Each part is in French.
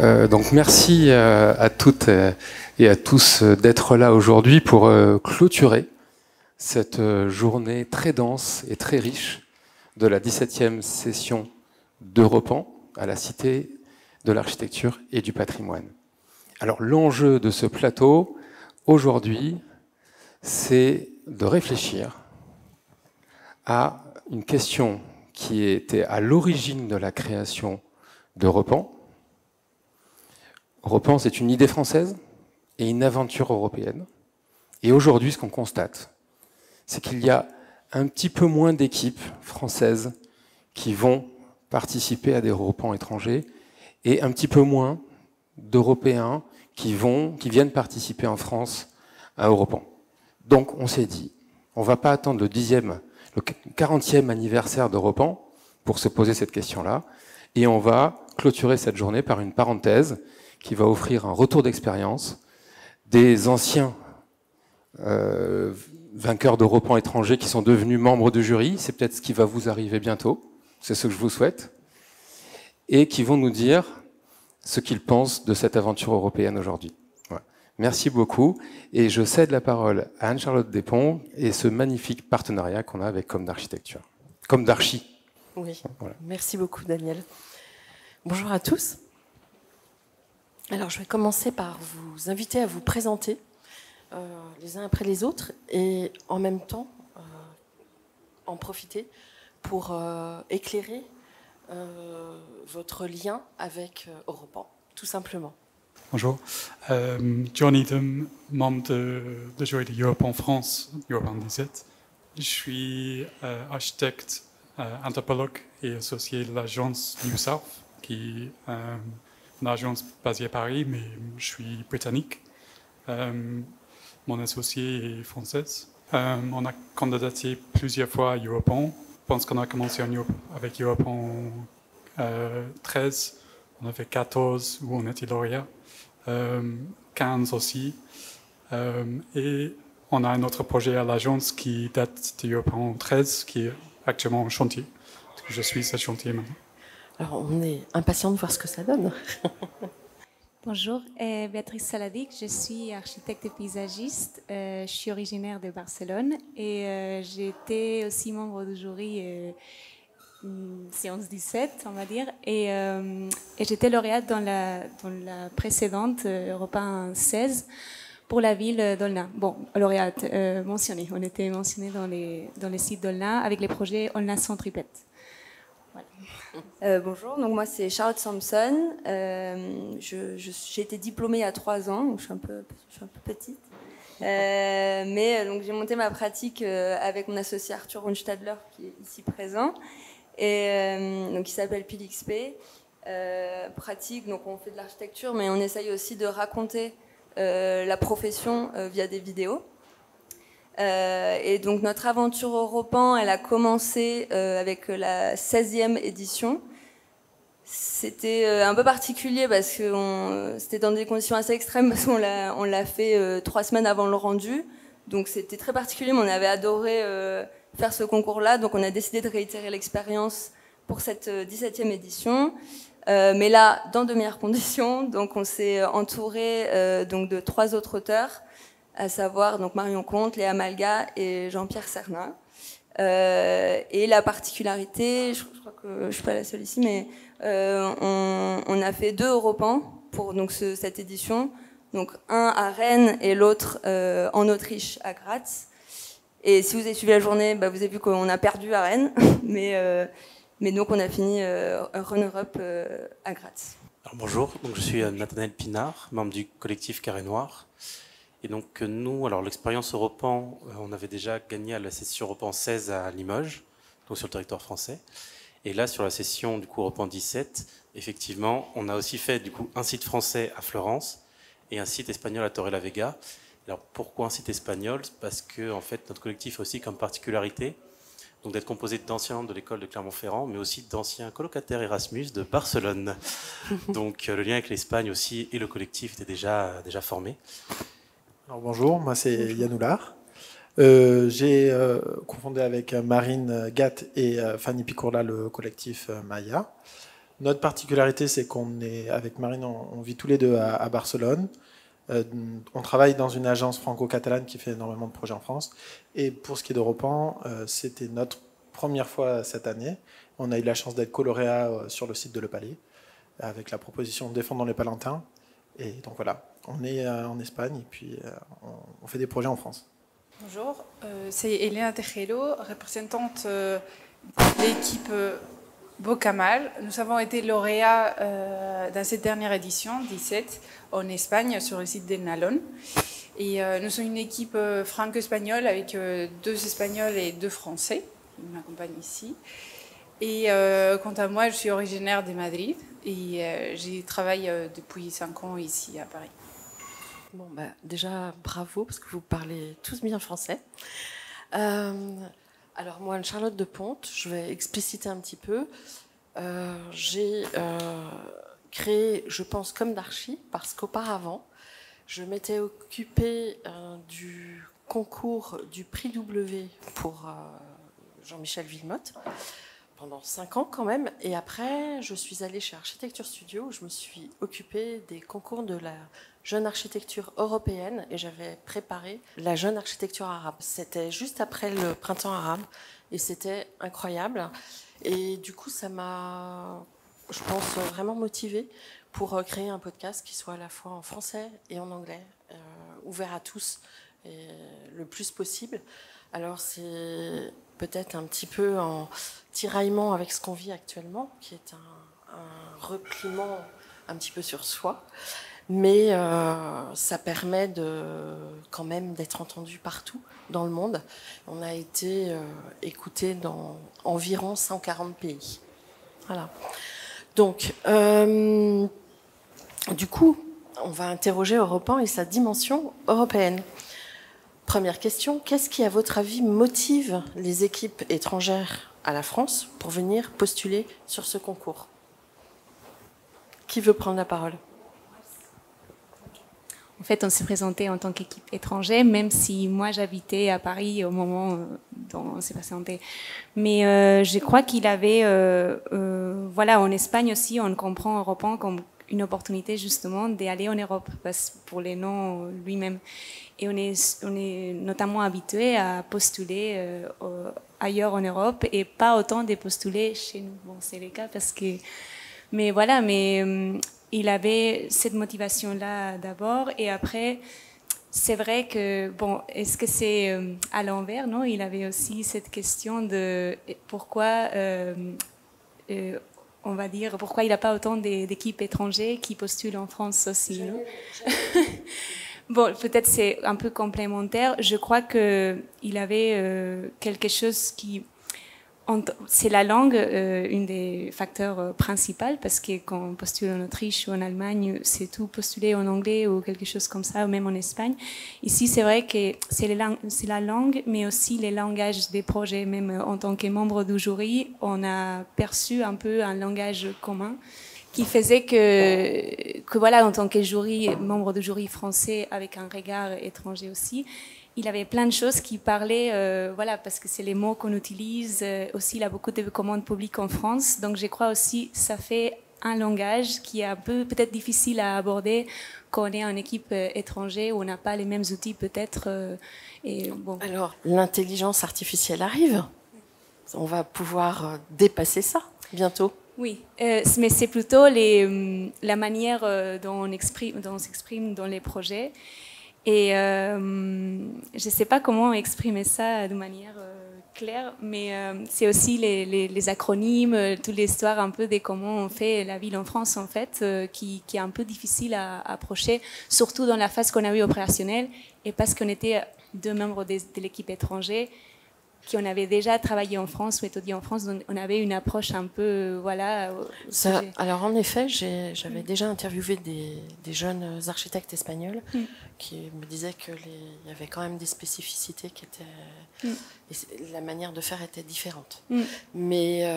Donc merci à toutes et à tous d'être là aujourd'hui pour clôturer cette journée très dense et très riche de la 17e session d'Europan à la Cité de l'Architecture et du Patrimoine. Alors l'enjeu de ce plateau aujourd'hui, c'est de réfléchir à une question qui était à l'origine de la création d'Europan. Europan, c'est une idée française et une aventure européenne. Et aujourd'hui, ce qu'on constate, c'est qu'il y a un petit peu moins d'équipes françaises qui vont participer à des Europans étrangers et un petit peu moins d'Européens qui viennent participer en France à Europan. Donc on s'est dit, on ne va pas attendre le 40e anniversaire d'Europan pour se poser cette question-là, et on va clôturer cette journée par une parenthèse qui va offrir un retour d'expérience des anciens vainqueurs d'Europan étrangers qui sont devenus membres du jury. C'est peut-être ce qui va vous arriver bientôt, c'est ce que je vous souhaite, et qui vont nous dire ce qu'ils pensent de cette aventure européenne aujourd'hui. Voilà. Merci beaucoup, et je cède la parole à Anne-Charlotte Despons et ce magnifique partenariat qu'on a avec Comme d'Architecture. Comme d'Archi. Oui, voilà. Merci beaucoup Daniel. Bonjour à tous. Alors je vais commencer par vous inviter à vous présenter les uns après les autres et en même temps en profiter pour éclairer votre lien avec Europan, tout simplement. Bonjour, John Eatham, membre de jury de Europe en France, Europan 17. Je suis architecte, anthropologue et associé de l'agence New South, qui est une agence basée à Paris, mais je suis britannique. Mon associé est française. On a candidaté plusieurs fois à Europan. Je pense qu'on a commencé avec Europan 13, on a fait 14 où on était lauréat, 15 aussi. Et on a un autre projet à l'agence qui date de Europan 13, qui est actuellement en chantier. Je suis ce chantier maintenant. Alors, on est impatient de voir ce que ça donne. Bonjour, Béatrice Saladic, je suis architecte et paysagiste. Je suis originaire de Barcelone et j'étais aussi membre du jury séance 17, on va dire. Et j'étais lauréate dans la précédente, Europan 16, pour la ville d'Olna. Bon, lauréate, mentionnée. On était mentionnés dans les sites d'Olna avec les projets Olna Centripète. Voilà. Bonjour, donc moi c'est Charlotte Sampson. J'ai été diplômée il y a 3 ans, donc je suis un peu petite. Mais donc j'ai monté ma pratique avec mon associé Arthur Runstadler qui est ici présent, et donc qui s'appelle PILXP. Pratique, donc on fait de l'architecture, mais on essaye aussi de raconter la profession via des vidéos. Et donc notre aventure Europan, elle a commencé avec la 16e édition. C'était un peu particulier parce que c'était dans des conditions assez extrêmes parce qu'on l'a fait 3 semaines avant le rendu. Donc c'était très particulier, mais on avait adoré faire ce concours-là. Donc on a décidé de réitérer l'expérience pour cette 17e édition. Mais là, dans de meilleures conditions. Donc on s'est entouré donc de 3 autres auteurs, à savoir donc Marion Comte, Léa Malga et Jean-Pierre Cernin. Et la particularité, je crois que je suis pas la seule ici, mais on a fait 2 Europans pour donc cette édition, donc un à Rennes et l'autre en Autriche à Graz. Et si vous avez suivi la journée, vous avez vu qu'on a perdu à Rennes, mais donc on a fini Run-Europe à Graz. Alors bonjour, donc je suis Nathanaël Pinard, membre du collectif Carré Noir. Et donc nous, alors l'expérience Europan, on avait déjà gagné à la session Europan 16 à Limoges, donc sur le territoire français. Et là, sur la session du coup Europan 17, effectivement, on a aussi fait du coup un site français à Florence et un site espagnol à Torrelavega. Alors pourquoi un site espagnol? Parce que en fait notre collectif a aussi comme particularité donc d'être composé d'anciens de l'école de Clermont-Ferrand, mais aussi d'anciens colocataires Erasmus de Barcelone. Donc le lien avec l'Espagne aussi et le collectif était déjà formé. Alors bonjour, moi c'est Yann Oulard. J'ai cofondé avec Marine Gatt et Fanny Picourla le collectif Maya. Notre particularité, c'est qu'on est, avec Marine, on vit tous les deux à Barcelone. On travaille dans une agence franco-catalane qui fait énormément de projets en France. Et pour ce qui est d'Europan, c'était notre première fois cette année. On a eu la chance d'être co-lauréat sur le site de Le Palais, avec la proposition Défendons les Palentins. Et donc voilà, on est en Espagne et puis on fait des projets en France. Bonjour, c'est Elena Tejero, représentante de l'équipe Bocamal. Nous avons été lauréats dans cette dernière édition, 17, en Espagne, sur le site d'Enalon. Et nous sommes une équipe franco-espagnole avec 2 Espagnols et 2 Français qui m'accompagnent ici. Et quant à moi, je suis originaire de Madrid et j'y travaille depuis 5 ans ici à Paris. Bon, déjà, bravo, parce que vous parlez tous bien français. Alors moi, Charlotte de Ponte, je vais expliciter un petit peu. J'ai créé, je pense, comme d'archi, parce qu'auparavant, je m'étais occupée du concours du prix W pour Jean-Michel Villemotte pendant 5 ans quand même. Et après, je suis allée chez Architecture Studio, où je me suis occupée des concours de la jeune architecture européenne et j'avais préparé la jeune architecture arabe. C'était juste après le printemps arabe et c'était incroyable. Et du coup, ça m'a, je pense, vraiment motivée pour créer un podcast qui soit à la fois en français et en anglais, ouvert à tous et le plus possible. Alors c'est peut-être un petit peu en tiraillement avec ce qu'on vit actuellement, qui est un repliement un petit peu sur soi. Mais ça permet quand même d'être entendu partout dans le monde. On a été écouté dans environ 140 pays. Voilà. Donc, du coup, on va interroger Europan et sa dimension européenne. Première question, qu'est-ce qui, à votre avis, motive les équipes étrangères à la France pour venir postuler sur ce concours? Qui veut prendre la parole? En fait, on s'est présenté en tant qu'équipe étrangère, même si moi j'habitais à Paris au moment dont on s'est présenté. Mais je crois qu'il avait, voilà, en Espagne aussi, on comprend Europan comme une opportunité justement d'aller en Europe, pour les noms lui-même. Et on est notamment habitué à postuler ailleurs en Europe et pas autant de postuler chez nous. Bon, c'est le cas parce que, mais voilà, il avait cette motivation-là d'abord, et après, c'est vrai que, bon, est-ce que c'est à l'envers, non? Il avait aussi cette question de pourquoi, on va dire, pourquoi il n'a pas autant d'équipes étrangères qui postulent en France aussi, non? Bon, peut-être c'est un peu complémentaire. Je crois qu'il avait quelque chose qui... C'est la langue, une des facteurs principaux, parce que quand on postule en Autriche ou en Allemagne, c'est tout postulé en anglais ou quelque chose comme ça, ou même en Espagne. Ici, c'est vrai que c'est la langue, mais aussi les langages des projets. Même en tant que membre du jury, on a perçu un peu un langage commun qui faisait que voilà, en tant que jury, membre du jury français avec un regard étranger aussi, il avait plein de choses qui parlaient, voilà, parce que c'est les mots qu'on utilise. Aussi, il a beaucoup de commandes publiques en France. Donc, je crois aussi ça fait un langage qui est un peu peut-être difficile à aborder quand on est en équipe étrangère où on n'a pas les mêmes outils peut-être. Bon. Alors, l'intelligence artificielle arrive. On va pouvoir dépasser ça bientôt. Oui, mais c'est plutôt la manière dont on s'exprime dans les projets. Et je ne sais pas comment exprimer ça de manière claire, mais c'est aussi les acronymes, toute l'histoire un peu de comment on fait la ville en France, en fait, qui est un peu difficile à approcher, surtout dans la phase qu'on a eue opérationnelle, et parce qu'on était 2 membres de l'équipe étrangère, qui on avait déjà travaillé en France ou étudié en France, donc on avait une approche un peu, voilà. Ça, alors en effet, j'avais déjà interviewé des jeunes architectes espagnols qui me disaient qu'il y avait quand même des spécificités qui étaient... Et la manière de faire était différente. Mais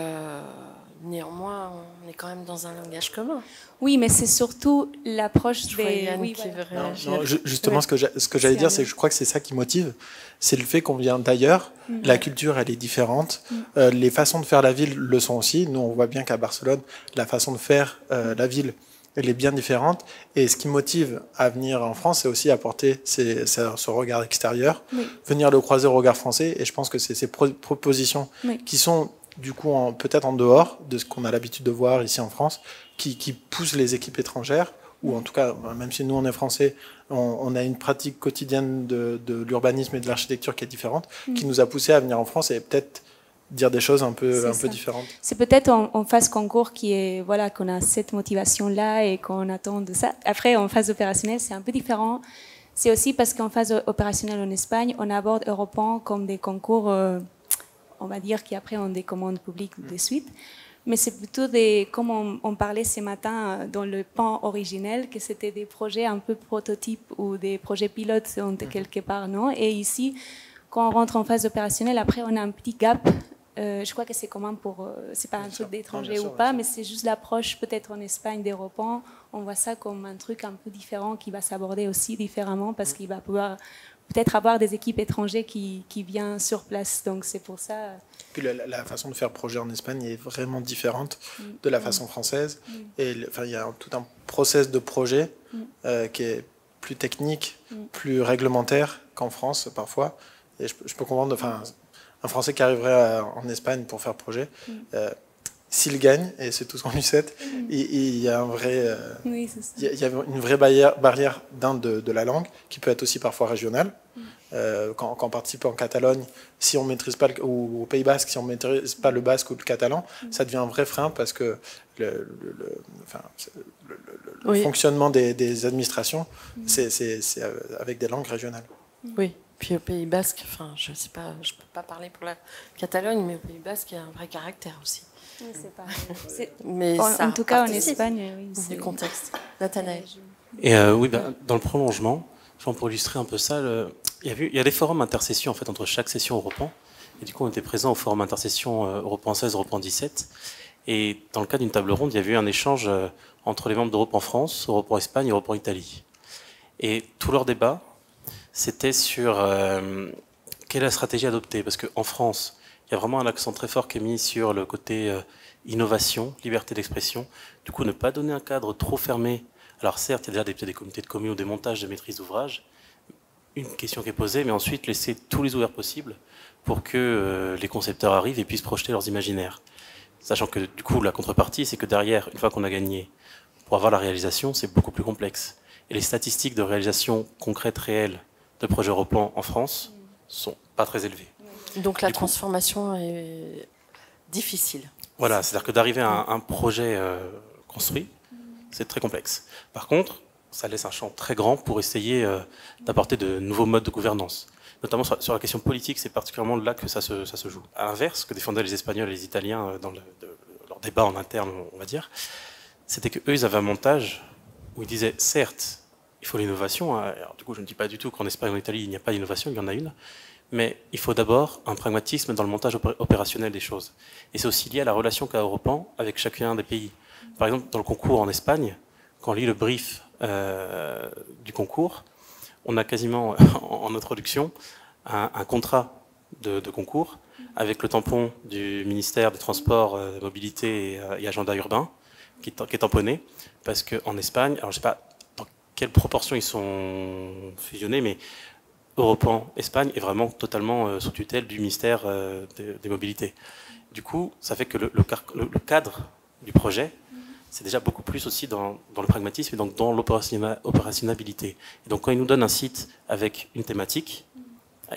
néanmoins, on est quand même dans un langage commun. Oui, mais c'est surtout l'approche des... Oui, qui veut réagir. Non, justement, ce que j'allais dire, c'est que je crois que c'est ça qui motive. C'est le fait qu'on vient d'ailleurs. La culture, elle est différente. Les façons de faire la ville le sont aussi. Nous, on voit bien qu'à Barcelone, la façon de faire la ville, elle est bien différente. Et ce qui motive à venir en France, c'est aussi apporter ce regard extérieur, venir le croiser au regard français. Et je pense que c'est ces propositions qui sont du coup peut-être en dehors de ce qu'on a l'habitude de voir ici en France, qui poussent les équipes étrangères, ou en tout cas, même si nous on est français, on a une pratique quotidienne de l'urbanisme et de l'architecture qui est différente, qui nous a poussé à venir en France et peut-être dire des choses un peu différentes. C'est peut-être en phase concours qu'on a cette motivation-là et qu'on attend de ça. Après, en phase opérationnelle, c'est un peu différent. C'est aussi parce qu'en phase opérationnelle en Espagne, on aborde Europan comme des concours, on va dire, qui après ont des commandes publiques de suite. Mais c'est plutôt comme on parlait ce matin dans le pan originel, que c'était des projets un peu prototypes ou des projets pilotes quelque part, non? Et ici, quand on rentre en phase opérationnelle, après on a un petit gap. Je crois que c'est commun c'est pas un truc d'étranger ou pas, mais c'est juste l'approche peut-être en Espagne d'Europan. On voit ça comme un truc un peu différent qui va s'aborder aussi différemment parce qu'il va pouvoir peut-être avoir des équipes étrangères qui viennent sur place. Donc c'est pour ça. Puis la façon de faire projet en Espagne est vraiment différente de la façon française. Et il y a tout un process de projet qui est plus technique, plus réglementaire qu'en France parfois. Et je peux comprendre, un Français qui arriverait en Espagne pour faire projet, s'il gagne, et c'est tout ce qu'on lui souhaite, il y a un vrai, il y a une vraie barrière de la langue, qui peut être aussi parfois régionale. Quand on participe en Catalogne, si on maîtrise pas ou au Pays Basque, si on maîtrise pas le basque ou le catalan, ça devient un vrai frein parce que le fonctionnement des administrations, c'est avec des langues régionales. Oui. Puis au Pays Basque, je sais pas, je peux pas parler pour la Catalogne, mais au Pays Basque, il y a un vrai caractère aussi. Oui, c'est pareil. Mais en tout cas, en Espagne, oui, c'est le contexte. Nathanaël. Et dans le prolongement, pour illustrer un peu ça, il y a des forums intercessions en fait entre chaque session Europan. Et du coup, on était présents au forum intercession Europan 16, Europan 17. Et dans le cadre d'une table ronde, il y avait eu un échange entre les membres d'Europan France, Europan Espagne et Europan Italie. Et tout leur débat, c'était sur quelle est la stratégie adoptée. Parce qu'en France, il y a vraiment un accent très fort qui est mis sur le côté innovation, liberté d'expression. Du coup, ne pas donner un cadre trop fermé. Alors certes, il y a déjà des comités de communes ou des montages de maîtrise d'ouvrage. Une question qui est posée, mais ensuite laisser tous les ouverts possibles pour que les concepteurs arrivent et puissent projeter leurs imaginaires. Sachant que du coup, la contrepartie, c'est que derrière, une fois qu'on a gagné, pour avoir la réalisation, c'est beaucoup plus complexe. Et les statistiques de réalisation concrète, réelle, de projets européens en France sont pas très élevés. Donc la transformation est difficile. Voilà, c'est-à-dire que d'arriver à un projet construit, c'est très complexe. Par contre, ça laisse un champ très grand pour essayer d'apporter de nouveaux modes de gouvernance. Notamment sur la question politique, c'est particulièrement là que ça se joue. À l'inverse, ce que défendaient les Espagnols et les Italiens dans leur débat en interne, on va dire, c'était qu'eux, ils avaient un montage où ils disaient, certes, il faut l'innovation. Alors, du coup, je ne dis pas du tout qu'en Espagne ou en Italie, il n'y a pas d'innovation, il y en a une. Mais il faut d'abord un pragmatisme dans le montage opérationnel des choses. Et c'est aussi lié à la relation qu'a Europan avec chacun des pays. Par exemple, dans le concours en Espagne, quand on lit le brief du concours, on a quasiment en introduction un contrat de concours avec le tampon du ministère des Transports, Mobilité et Agenda Urbain qui est tamponné. Parce qu'en Espagne, alors je ne sais pas dans quelle proportion ils sont fusionnés, mais Europan Espagne est vraiment totalement sous tutelle du ministère des Mobilités. Du coup, ça fait que le cadre du projet, c'est déjà beaucoup plus aussi dans le pragmatisme et donc dans l'opérationnalité. Et donc quand ils nous donnent un site avec une thématique,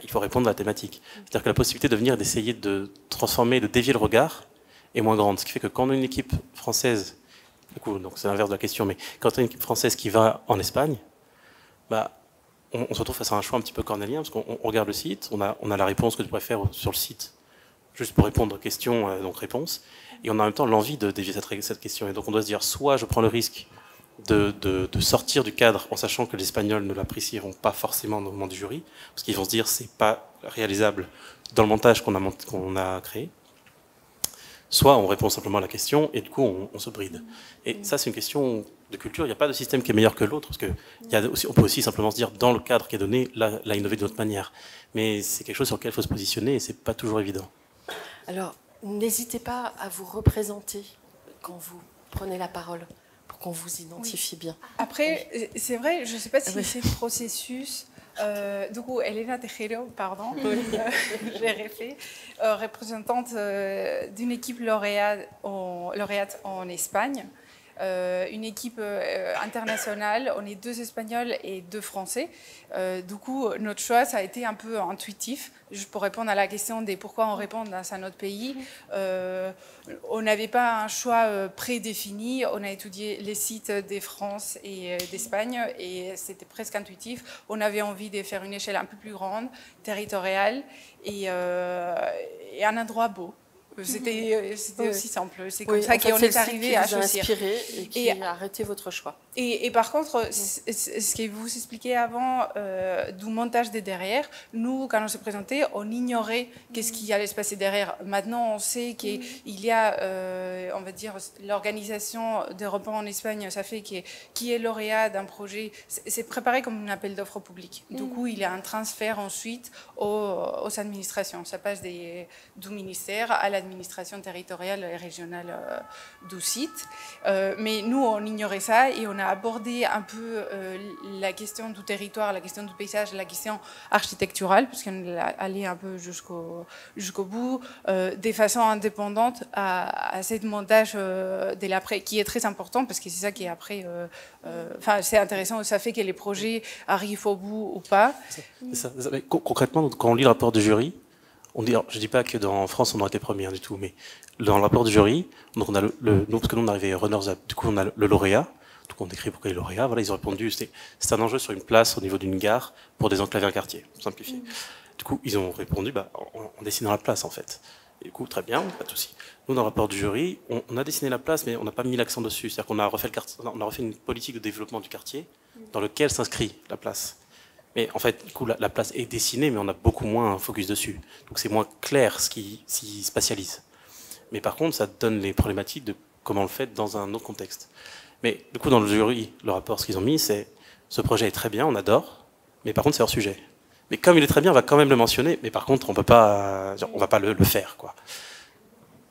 il faut répondre à la thématique. C'est-à-dire que la possibilité de venir, d'essayer de transformer, de dévier le regard est moins grande. Ce qui fait que quand on a une équipe française, du coup, donc c'est l'inverse de la question, mais quand on a une équipe française qui va en Espagne, on se retrouve face à un choix un petit peu cornélien, parce qu'on regarde le site, on a la réponse que tu pourrais faire sur le site, juste pour répondre aux questions, donc réponse, et on a en même temps l'envie de dévier cette question. Et donc on doit se dire, soit je prends le risque de sortir du cadre en sachant que les Espagnols ne l'apprécieront pas forcément au moment du jury, parce qu'ils vont se dire c'est pas réalisable dans le montage qu'on a créé, soit on répond simplement à la question et du coup on se bride. Et ça c'est une question de culture, il n'y a pas de système qui est meilleur que l'autre, parce que on peut aussi simplement se dire dans le cadre qui est donné, là innover d'une autre manière. Mais c'est quelque chose sur lequel il faut se positionner et c'est pas toujours évident. Alors, n'hésitez pas à vous représenter quand vous prenez la parole, pour qu'on vous identifie bien. Après, c'est vrai, je ne sais pas si c'est le processus. Du coup, Elena Tejero, pardon, j'ai refait, représentante d'une équipe lauréate en Espagne. Une équipe internationale, on est 2 Espagnols et 2 Français. Du coup, notre choix, ça a été un peu intuitif. Juste pour répondre à la question des pourquoi on répond dans un autre pays, on n'avait pas un choix prédéfini. On a étudié les sites des France et d'Espagne et c'était presque intuitif. On avait envie de faire une échelle un peu plus grande, territoriale et un endroit beau. C'était aussi simple. C'est comme ça qu'on est arrivé à choisir. Et qui a arrêté votre choix. Et par contre, ce que vous expliquiez avant du montage des derrière, nous, quand on s'est présenté, on ignorait qu'est-ce qui allait se passer derrière. Maintenant, on sait qu'il y a, on va dire, l'organisation des repas en Espagne, ça fait qui est lauréat d'un projet, c'est préparé comme un appel d'offres public. Du coup, il y a un transfert ensuite aux administrations. Ça passe du ministère à l'administration territoriale et régionale du site. Mais nous, on ignorait ça et on a abordé un peu la question du territoire, la question du paysage, la question architecturale, puisqu'on est allé un peu jusqu'au bout, de façon indépendante à ce montage de l'après, qui est très important, parce que c'est ça qui est après... Enfin, c'est intéressant, ça fait que les projets arrivent au bout ou pas. Mais concrètement, quand on lit le rapport du jury, on dit, alors, je ne dis pas que dans France on aurait été premier du tout, mais dans le rapport du jury, donc on a nous, parce que nous on arrivait runners-up, du coup on a le lauréat, donc on décrit pourquoi il est lauréat, voilà, ils ont répondu, c'est un enjeu sur une place au niveau d'une gare pour désenclaver un quartier, simplifié. Du coup ils ont répondu en dessinant la place en fait. Et du coup très bien, pas de souci. Nous dans le rapport du jury, on a dessiné la place mais on n'a pas mis l'accent dessus, c'est-à-dire qu'on a refait on a refait une politique de développement du quartier dans lequel s'inscrit la place. Mais en fait, du coup, la place est dessinée, mais on a beaucoup moins un focus dessus. Donc c'est moins clair ce qui s'y spatialise. Mais par contre, ça donne les problématiques de comment on le fait dans un autre contexte. Mais du coup, dans le jury, le rapport, ce qu'ils ont mis, c'est ce projet est très bien, on adore, mais par contre, c'est hors sujet. Mais comme il est très bien, on va quand même le mentionner, mais par contre, on va pas le faire, quoi.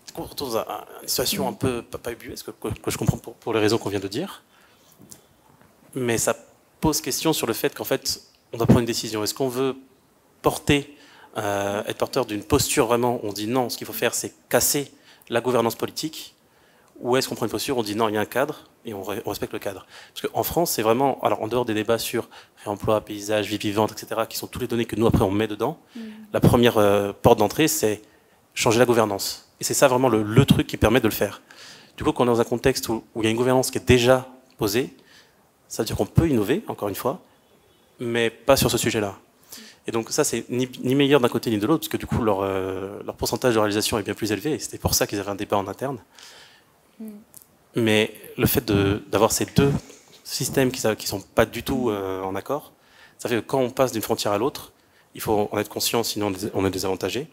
Du coup, on retrouve une situation un peu pas ubuesque, que je comprends pour les raisons qu'on vient de dire. Mais ça pose question sur le fait qu'en fait, on doit prendre une décision. Est-ce qu'on veut être porteur d'une posture vraiment, on dit non, ce qu'il faut faire, c'est casser la gouvernance politique, ou est-ce qu'on prend une posture, on dit non, il y a un cadre, et on respecte le cadre. Parce qu'en France, c'est vraiment, alors en dehors des débats sur réemploi, paysage, vie vivante, etc., qui sont toutes les données que nous, après, on met dedans, la première porte d'entrée, c'est changer la gouvernance. Et c'est ça vraiment le truc qui permet de le faire. Du coup, quand on est dans un contexte où il y a une gouvernance qui est déjà posée, ça veut dire qu'on peut innover, encore une fois, mais pas sur ce sujet-là. Et donc ça, c'est ni meilleur d'un côté ni de l'autre, parce que du coup, leur pourcentage de réalisation est bien plus élevé, et c'était pour ça qu'ils avaient un débat en interne. Mais le fait d'avoir ces deux systèmes qui ne sont pas du tout en accord, ça fait que quand on passe d'une frontière à l'autre, il faut en être conscient, sinon on est désavantagé.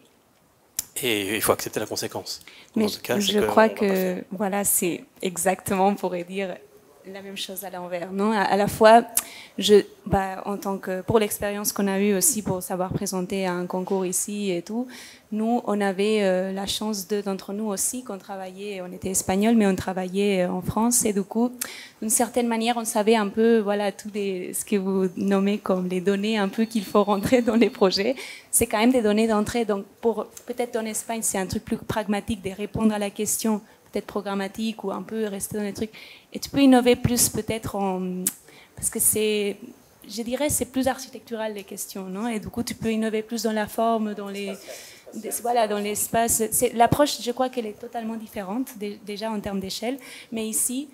Et il faut accepter la conséquence. Mais je crois que voilà, c'est exactement, on pourrait dire, la même chose à l'envers, non? À la fois, en tant que pour l'expérience qu'on a eue aussi pour savoir présenter un concours ici et tout, nous on avait la chance d'entre nous aussi qu'on travaillait, on était espagnols mais on travaillait en France et du coup, d'une certaine manière, on savait un peu voilà ce que vous nommez comme les données un peu qu'il faut rentrer dans les projets. C'est quand même des données d'entrée. Donc peut-être en Espagne c'est un truc plus pragmatique de répondre à la question, peut-être programmatique ou un peu rester dans les trucs. Et tu peux innover plus peut-être parce que je dirais, c'est plus architectural les questions, non? Et du coup, tu peux innover plus dans la forme, dans dans l'espace. L'approche, je crois qu'elle est totalement différente déjà en termes d'échelle. Mais ici,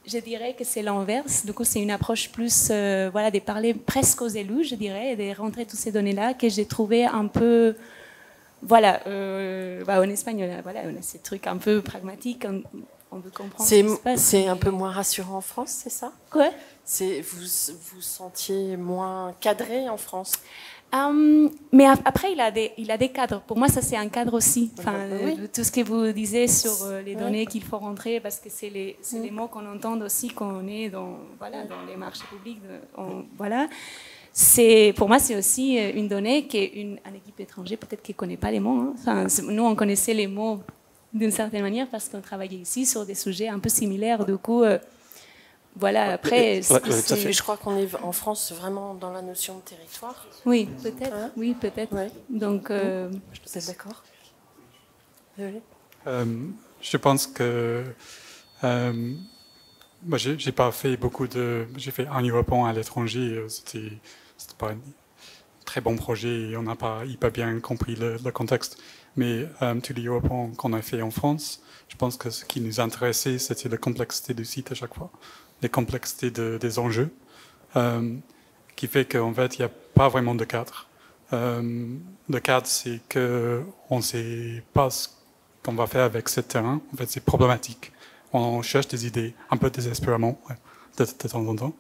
je dirais que c'est l'inverse. Du coup, c'est une approche plus, de parler presque aux élus, je dirais, et de rentrer toutes ces données-là que j'ai trouvé un peu... en espagnol, on a ces trucs un peu pragmatiques, on veut comprendre ce qui se passe. C'est un peu moins rassurant en France, c'est ça? Quoi? Vous sentiez moins cadré en France? Mais après, il a des cadres. Pour moi, ça, c'est un cadre aussi. Enfin, tout ce que vous disiez sur les données qu'il faut rentrer, parce que c'est les mots qu'on entend aussi quand on est dans les marchés publics. Voilà. Pour moi, c'est aussi une donnée qu'une équipe étrangère, peut-être qui ne connaît pas les mots. Hein. Enfin, nous, on connaissait les mots d'une certaine manière parce qu'on travaillait ici sur des sujets un peu similaires. Du coup, voilà, après... Je crois qu'on est en France vraiment dans la notion de territoire. Oui, peut-être. Hein? Oui, peut-être. Ouais. Donc, vous êtes d'accord? Je pense que... moi, j'ai pas fait beaucoup de... J'ai fait un Europan à l'étranger. C'était pas un très bon projet et on n'a pas hyper bien compris le contexte. Mais tous les Europans qu'on a fait en France, je pense que ce qui nous intéressait, c'était la complexité du site à chaque fois, la complexité des enjeux, qui fait qu'en fait, il n'y a pas vraiment de cadre. Le cadre, c'est qu'on ne sait pas ce qu'on va faire avec ce terrain. En fait, c'est problématique. On cherche des idées, un peu désespérément, de temps en temps.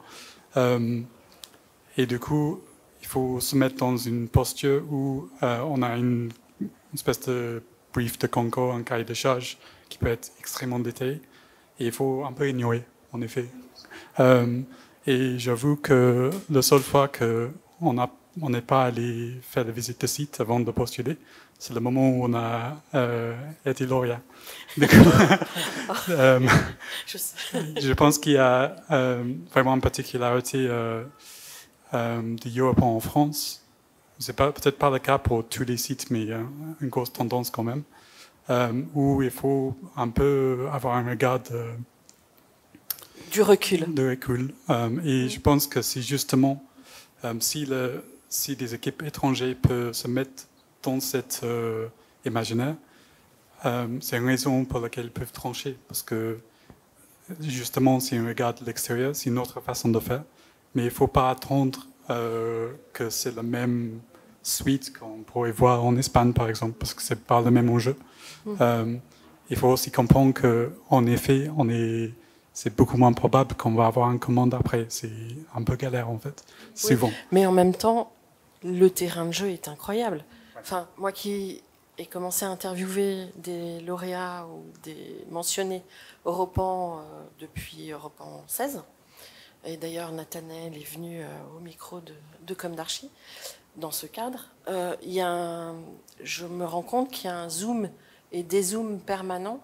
Et du coup, il faut se mettre dans une posture où on a une espèce de brief de Conco, un cahier de charge qui peut être extrêmement détaillé. Et il faut un peu ignorer, en effet. Et j'avoue que la seule fois qu'on n'est pas allé faire la visite de site avant de postuler, c'est le moment où on a été lauréat. Je pense qu'il y a vraiment une particularité de Europan en France. C'est peut-être pas le cas pour tous les sites, mais il y a une grosse tendance quand même, où il faut un peu avoir un regard du recul. Et je pense que c'est justement si des équipes étrangères peuvent se mettre dans cet imaginaire, c'est une raison pour laquelle ils peuvent trancher, parce que justement, si on regarde l'extérieur, c'est une autre façon de faire, mais il ne faut pas attendre que c'est la même suite qu'on pourrait voir en Espagne, par exemple, parce que ce n'est pas le même enjeu. Il faut aussi comprendre qu'en effet, c'est beaucoup moins probable qu'on va avoir une commande après. C'est un peu galère, en fait, souvent. Mais en même temps, le terrain de jeu est incroyable. Enfin, moi qui ai commencé à interviewer des lauréats ou des mentionnés Europan depuis Europan 16, et d'ailleurs Nathanaël est venu au micro de Comme d'Archi, dans ce cadre, je me rends compte qu'il y a un zoom et des zooms permanents.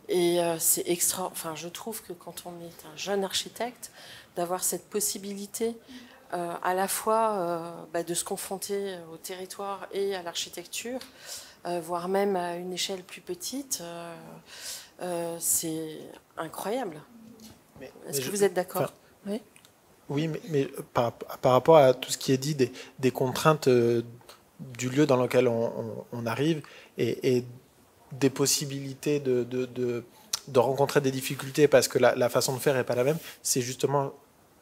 Et c'est extra. Enfin, je trouve que quand on est un jeune architecte, d'avoir cette possibilité à la fois de se confronter au territoire et à l'architecture, voire même à une échelle plus petite, c'est incroyable. Est-ce que vous êtes d'accord? Oui. Oui, mais par rapport à tout ce qui est dit, des contraintes du lieu dans lequel on arrive et des possibilités de rencontrer des difficultés parce que la façon de faire n'est pas la même, c'est justement,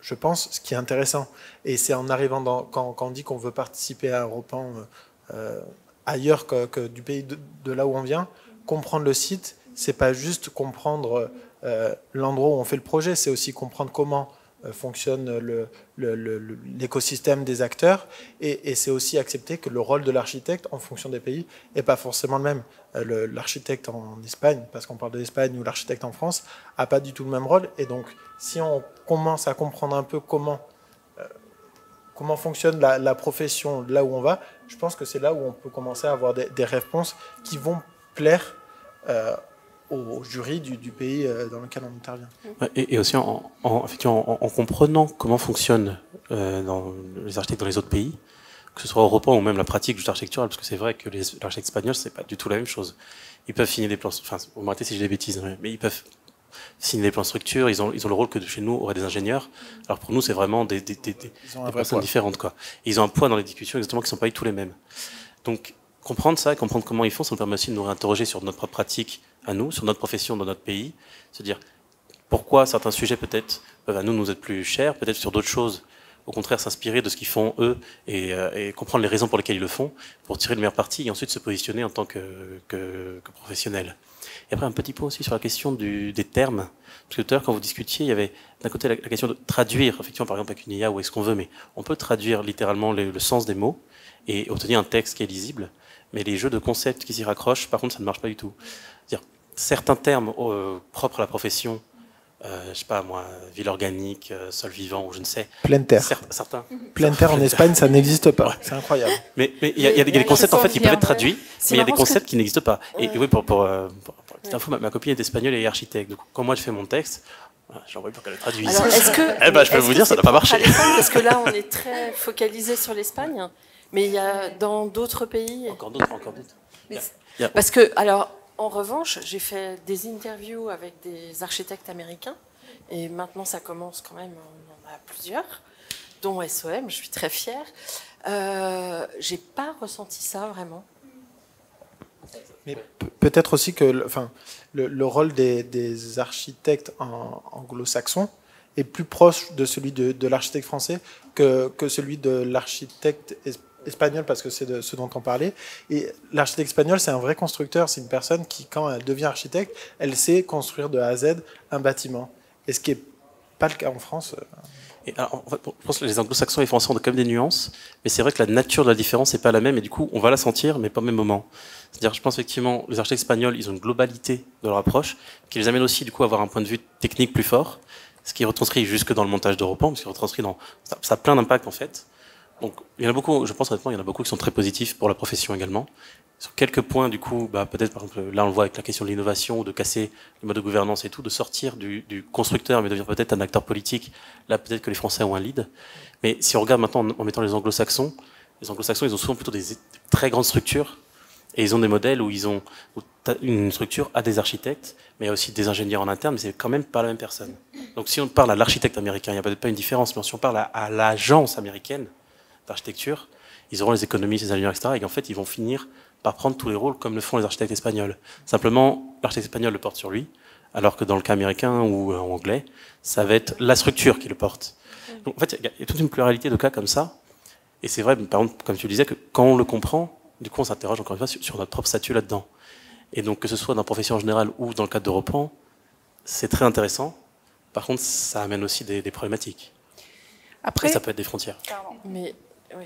je pense, ce qui est intéressant. Et c'est en arrivant quand on dit qu'on veut participer à un Europan ailleurs que du pays de là où on vient, comprendre le site, c'est pas juste comprendre l'endroit où on fait le projet, c'est aussi comprendre comment fonctionne l'écosystème des acteurs et c'est aussi accepter que le rôle de l'architecte en fonction des pays n'est pas forcément le même. L'architecte en Espagne, parce qu'on parle de l'Espagne, ou l'architecte en France n'a pas du tout le même rôle, et donc si on commence à comprendre un peu comment fonctionne la profession là où on va, je pense que c'est là où on peut commencer à avoir des réponses qui vont plaire au jury du pays dans lequel on intervient. Et aussi effectivement, en comprenant comment fonctionnent les architectes dans les autres pays, que ce soit Europan ou même la pratique juste architecturale, parce que c'est vrai que les architectes espagnols, c'est pas du tout la même chose. Ils peuvent signer des plans, enfin, vous m'arrêtez si j'ai des bêtises, mais ils peuvent signer des plans structure, ils ont le rôle que chez nous auraient des ingénieurs, alors pour nous c'est vraiment des personnes différentes, quoi. Et ils ont un poids dans les discussions exactement qui sont pas du tout les mêmes. Donc comprendre ça et comprendre comment ils font, ça nous permet aussi de nous réinterroger sur notre propre pratique à nous, sur notre profession dans notre pays, se dire pourquoi certains sujets peut-être peuvent à nous être plus chers, peut-être sur d'autres choses, au contraire s'inspirer de ce qu'ils font eux et comprendre les raisons pour lesquelles ils le font, pour tirer le meilleur parti et ensuite se positionner en tant que professionnel. Et après un petit point aussi sur la question des termes, parce que tout à l'heure quand vous discutiez, il y avait d'un côté la question de traduire, effectivement par exemple avec une IA ou est-ce qu'on veut, mais on peut traduire littéralement le sens des mots, et obtenir un texte qui est lisible. Mais les jeux de concepts qui s'y raccrochent, par contre, ça ne marche pas du tout. C'est-à-dire, certains termes propres à la profession, je sais pas moi, ville organique, sol vivant, ou je ne sais. Pleine terre. Certains. Pleine terre en Espagne, ça n'existe pas. C'est incroyable. Mais il y a des concepts en fait qui peuvent être traduits, mais il y a des concepts qui n'existent pas. Et oui, pour petite info, ma copine est espagnole et architecte. Donc quand moi je fais mon texte, je l'envoie pour qu'elle le traduise. Alors, est-ce que, je peux vous dire, ça n'a pas marché. Parce que là, on est très focalisé sur l'Espagne, mais il y a dans d'autres pays. Encore d'autres. Parce que, alors, en revanche, j'ai fait des interviews avec des architectes américains, et maintenant ça commence quand même, on en a plusieurs, dont SOM, je suis très fière. J'ai pas ressenti ça vraiment. Mais peut-être aussi que le rôle des architectes anglo-saxons est plus proche de celui de l'architecte français que celui de l'architecte espagnol, parce que c'est de ce dont on parlait. Et l'architecte espagnol, c'est un vrai constructeur, c'est une personne qui, quand elle devient architecte, elle sait construire de A à Z un bâtiment. Et ce qui n'est pas le cas en France. Et alors, en fait, je pense que les anglo-saxons et les français ont quand même des nuances, mais c'est vrai que la nature de la différence n'est pas la même, et du coup, on va la sentir, mais pas au même moment. C'est-à-dire, je pense effectivement, les architectes espagnols, ils ont une globalité de leur approche, qui les amène aussi, du coup, à avoir un point de vue technique plus fort, ce qui est retranscrit jusque dans le montage d'Europan, parce qu'il est retranscrit dans... Ça a plein d'impacts, en fait. Donc, il y en a beaucoup, je pense honnêtement, il y en a beaucoup qui sont très positifs pour la profession également. Sur quelques points, du coup, peut-être, par exemple, là, on le voit avec la question de l'innovation, ou de casser le mode de gouvernance et tout, de sortir du constructeur, mais devenir peut-être un acteur politique. Là, peut-être que les Français ont un lead. Mais si on regarde maintenant en mettant les Anglo-Saxons, ils ont souvent plutôt des très grandes structures, et ils ont des modèles où une structure a des architectes, mais il y a aussi des ingénieurs en interne, mais c'est quand même pas la même personne. Donc, si on parle à l'architecte américain, il n'y a peut-être pas une différence, mais si on parle à l'agence américaine d'architecture, ils auront les économistes, les ingénieurs, etc. Et en fait, ils vont finir par prendre tous les rôles comme le font les architectes espagnols. Simplement, l'architecte espagnol le porte sur lui, alors que dans le cas américain ou anglais, ça va être la structure qui le porte. Donc, en fait, il y a toute une pluralité de cas comme ça. Et c'est vrai, par exemple, comme tu le disais, que quand on le comprend, du coup, on s'interroge encore une fois sur notre propre statut là-dedans. Et donc, que ce soit dans la profession en général ou dans le cadre d'Europan, c'est très intéressant. Par contre, ça amène aussi des problématiques. Après, et ça peut être des frontières. Pardon. Mais, oui.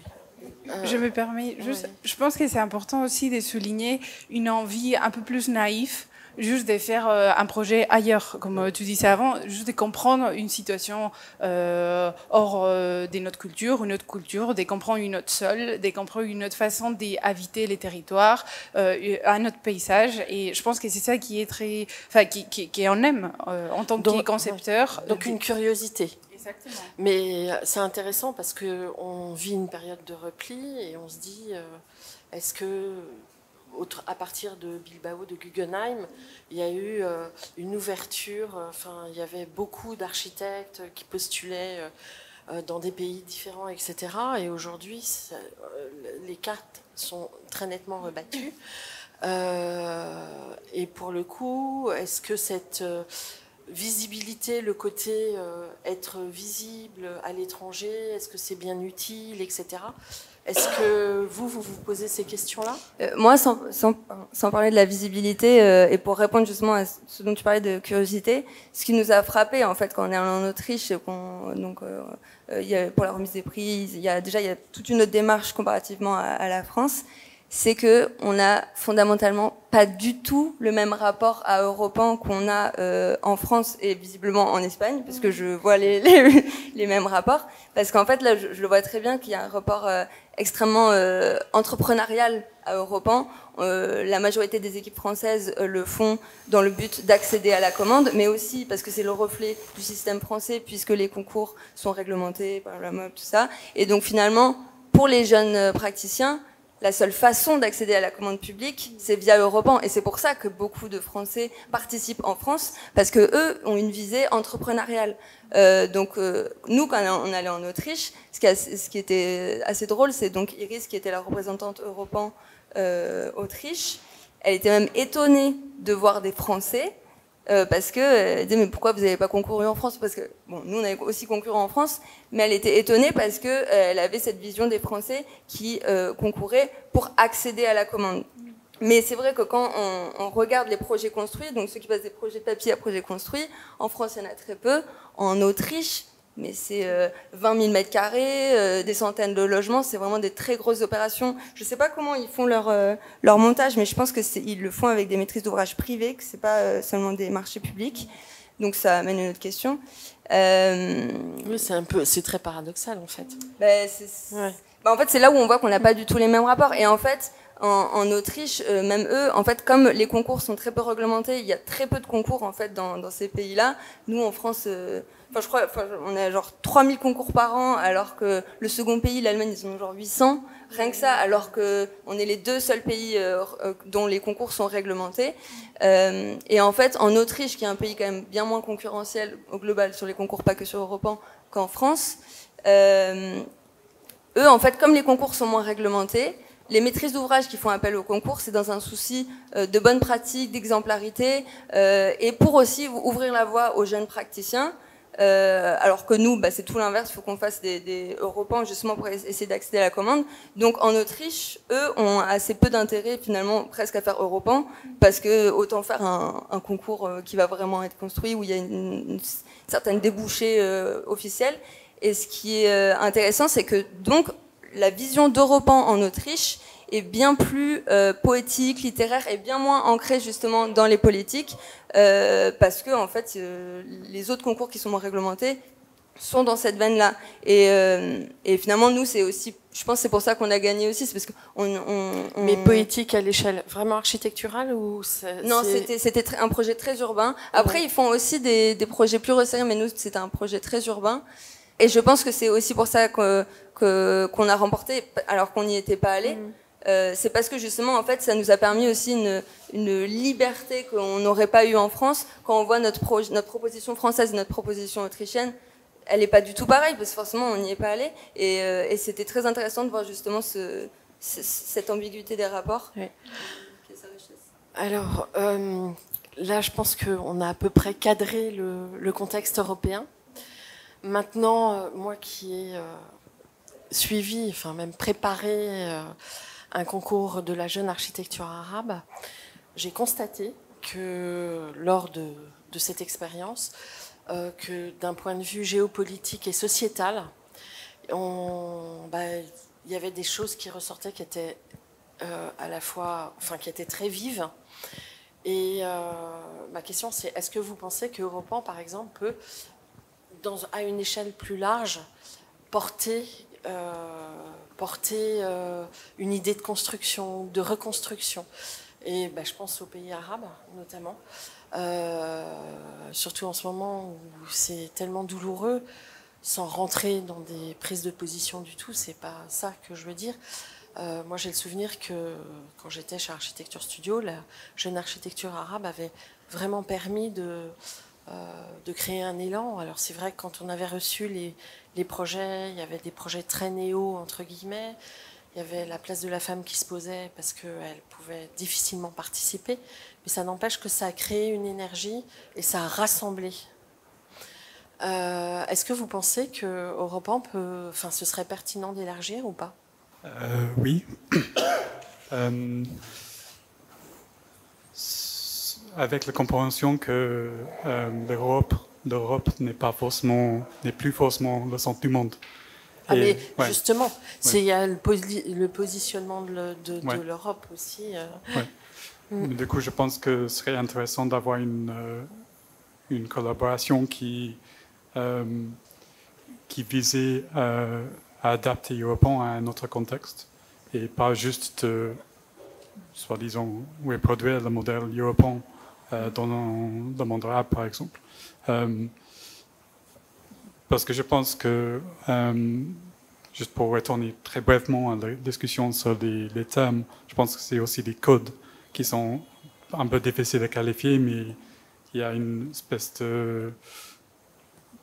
Je me permets, je pense que c'est important aussi de souligner une envie un peu plus naïve, juste de faire un projet ailleurs, comme tu disais avant, juste de comprendre une situation hors de notre culture, une autre culture, de comprendre une autre sol, de comprendre une autre façon d'habiter les territoires, un autre paysage. Et je pense que c'est ça qui est très, enfin, qu'on aime en tant que concepteur. Donc une curiosité. Exactement. Mais c'est intéressant parce qu'on vit une période de repli et on se dit, est-ce que, à partir de Bilbao, de Guggenheim, il y a eu une ouverture, il y avait beaucoup d'architectes qui postulaient dans des pays différents, etc. Et aujourd'hui, les cartes sont très nettement rebattues. Et pour le coup, est-ce que cette... visibilité, le côté être visible à l'étranger, est-ce que c'est bien utile, etc. Est-ce que vous posez ces questions-là ? Moi, sans parler de la visibilité, et pour répondre justement à ce dont tu parlais de curiosité, ce qui nous a frappé en fait quand on est allé en Autriche, pour la remise des prix, il y a toute une autre démarche comparativement à la France. C'est que on a fondamentalement pas du tout le même rapport à Europan qu'on a en France et visiblement en Espagne, parce que je vois les mêmes rapports. Parce qu'en fait, là, je le vois très bien qu'il y a un rapport extrêmement entrepreneurial à Europan. La majorité des équipes françaises le font dans le but d'accéder à la commande, mais aussi parce que c'est le reflet du système français, puisque les concours sont réglementés par la MOP, tout ça. Et donc finalement, pour les jeunes praticiens, la seule façon d'accéder à la commande publique, c'est via Europan. Et c'est pour ça que beaucoup de Français participent en France, parce que eux ont une visée entrepreneuriale. Nous, quand on allait en Autriche, ce qui était assez drôle, c'est donc Iris, qui était la représentante Europan Autriche. Elle était même étonnée de voir des Français, parce que elle disait, mais pourquoi vous n'avez pas concouru en France ? Parce que bon, nous on avait aussi concouru en France, mais elle était étonnée parce que elle avait cette vision des Français qui concouraient pour accéder à la commande. Mais c'est vrai que quand on regarde les projets construits, donc ceux qui passent des projets de papier à projets construits, en France il y en a très peu. En Autriche, mais c'est 20 000 mètres carrés, des centaines de logements, c'est vraiment des très grosses opérations. Je ne sais pas comment ils font leur montage, mais je pense qu'ils le font avec des maîtrises d'ouvrage privées, que ce n'est pas seulement des marchés publics. Donc ça amène une autre question. Oui, c'est très paradoxal en fait. En fait, c'est là où on voit qu'on n'a pas du tout les mêmes rapports. Et en fait, en Autriche, même eux, en fait, comme les concours sont très peu réglementés, il y a très peu de concours en fait dans ces pays-là. Nous, en France, je crois, on a genre 3000 concours par an, alors que le second pays, l'Allemagne, ils ont genre 800. Rien que ça, alors qu'on est les deux seuls pays dont les concours sont réglementés. Et en fait, en Autriche, qui est un pays quand même bien moins concurrentiel au global sur les concours, pas que sur Europan, qu'en France, eux, en fait, comme les concours sont moins réglementés, les maîtrises d'ouvrage qui font appel au concours, c'est dans un souci de bonne pratique, d'exemplarité, et pour aussi ouvrir la voie aux jeunes praticiens. Alors que nous, c'est tout l'inverse, il faut qu'on fasse des Europans justement pour essayer d'accéder à la commande. Donc en Autriche, eux ont assez peu d'intérêt finalement presque à faire Europan, parce que autant faire un concours qui va vraiment être construit, où il y a une certaine débouchée officielle. Et ce qui est intéressant, c'est que donc la vision d'Europan en Autriche est bien plus poétique, littéraire, et bien moins ancrée justement dans les politiques, parce que en fait, les autres concours qui sont moins réglementés sont dans cette veine-là. Et finalement, nous, c'est aussi, je pense, que c'est pour ça qu'on a gagné aussi, c'est parce que Mais poétique à l'échelle vraiment architecturale ou Non, c'était un projet très urbain. Après, ils font aussi des projets plus resserrés, mais nous, c'était un projet très urbain. Et je pense que c'est aussi pour ça qu'on a remporté, alors qu'on n'y était pas allé. C'est parce que justement, en fait, ça nous a permis aussi une liberté qu'on n'aurait pas eue en France. Quand on voit notre proposition française et notre proposition autrichienne, elle n'est pas du tout pareille, parce que forcément, on n'y est pas allé. Et c'était très intéressant de voir justement cette ambiguïté des rapports. Oui. Alors, là, je pense qu'on a à peu près cadré le contexte européen. Maintenant, moi qui ai suivi, enfin même préparé un concours de la jeune architecture arabe, j'ai constaté que lors de cette expérience, que d'un point de vue géopolitique et sociétal, il y avait des choses qui ressortaient qui étaient à la fois, qui étaient très vives. Et ma question, c'est est-ce que vous pensez que Europan, par exemple, peut à une échelle plus large, porter une idée de construction, de reconstruction. Et je pense aux pays arabes, notamment, surtout en ce moment où c'est tellement douloureux, sans rentrer dans des prises de position du tout, c'est pas ça que je veux dire. Moi, j'ai le souvenir que quand j'étais chez Architecture Studio, la jeune architecture arabe avait vraiment permis de créer un élan. Alors c'est vrai que quand on avait reçu les projets, il y avait des projets très néo, entre guillemets, il y avait la place de la femme qui se posait parce qu'elle pouvait difficilement participer, mais ça n'empêche que ça a créé une énergie et ça a rassemblé. Est-ce que vous pensez qu'Europan ce serait pertinent d'élargir ou pas? Oui. Avec la compréhension que l'Europe n'est plus forcément le centre du monde. Mais justement, il y a le positionnement de l'Europe aussi. Du coup, je pense que ce serait intéressant d'avoir une collaboration qui visait à adapter Europan à un autre contexte et pas juste soi-disant reproduire le modèle Europan dans le monde arabe, par exemple. Parce que je pense que, juste pour retourner très brièvement à la discussion sur les termes, je pense que c'est aussi des codes qui sont un peu difficiles à qualifier, mais il y a une espèce de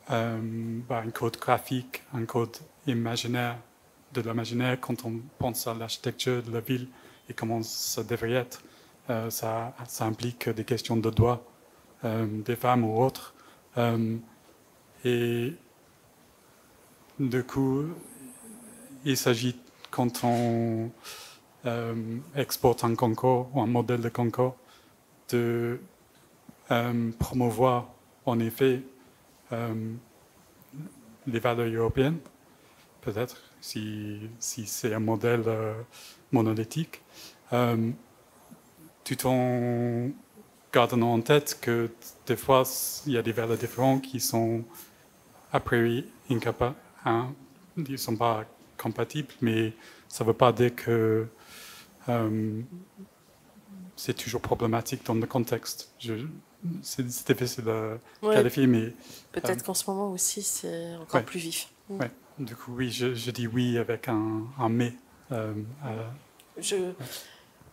un code graphique, un code imaginaire, de l'imaginaire quand on pense à l'architecture de la ville et comment ça devrait être. Ça implique des questions de droit des femmes ou autres. Et du coup, il s'agit, quand on exporte un concours ou un modèle de concours, de les valeurs européennes, peut-être, si c'est un modèle monolithique, tout en gardant en tête que des fois, il y a des valeurs différentes qui sont a priori incapables, hein, ils ne sont pas compatibles, mais ça ne veut pas dire que c'est toujours problématique dans le contexte. C'est difficile à qualifier, mais... Peut-être qu'en ce moment aussi, c'est encore plus vif. Ouais. Du coup, oui, je dis oui avec un mais.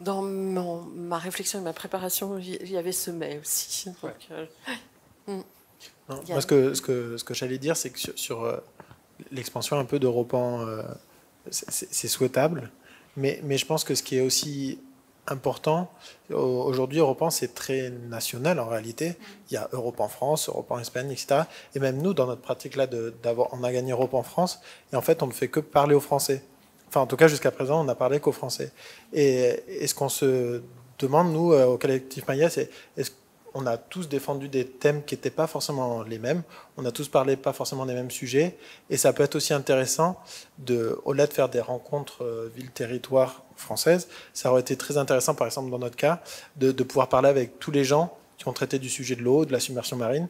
Dans ma réflexion et ma préparation, il y avait ce mais aussi. Donc, non, moi, ce que j'allais dire, c'est que sur l'expansion un peu d'Europan, c'est souhaitable, mais je pense que ce qui est aussi important, aujourd'hui, Europan, c'est très national en réalité. Il y a Europan France, Europan Espagne, etc. Et même nous, dans notre pratique là, on a gagné Europan France, et en fait, on ne fait que parler aux Français. Enfin, en tout cas, jusqu'à présent, on n'a parlé qu'aux Français. Et ce qu'on se demande, nous, au collectif Maya, c'est est-ce qu'on a tous défendu des thèmes qui n'étaient pas forcément les mêmes. On a tous parlé pas forcément des mêmes sujets. Et ça peut être aussi intéressant, au-delà de faire des rencontres ville-territoire françaises, ça aurait été très intéressant, par exemple, dans notre cas, de pouvoir parler avec tous les gens qui ont traité du sujet de l'eau, de la submersion marine,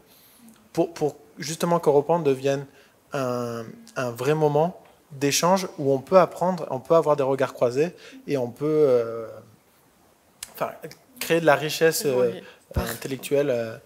pour justement qu'Europan devienne un vrai moment d'échange où on peut apprendre, on peut avoir des regards croisés et on peut créer de la richesse intellectuelle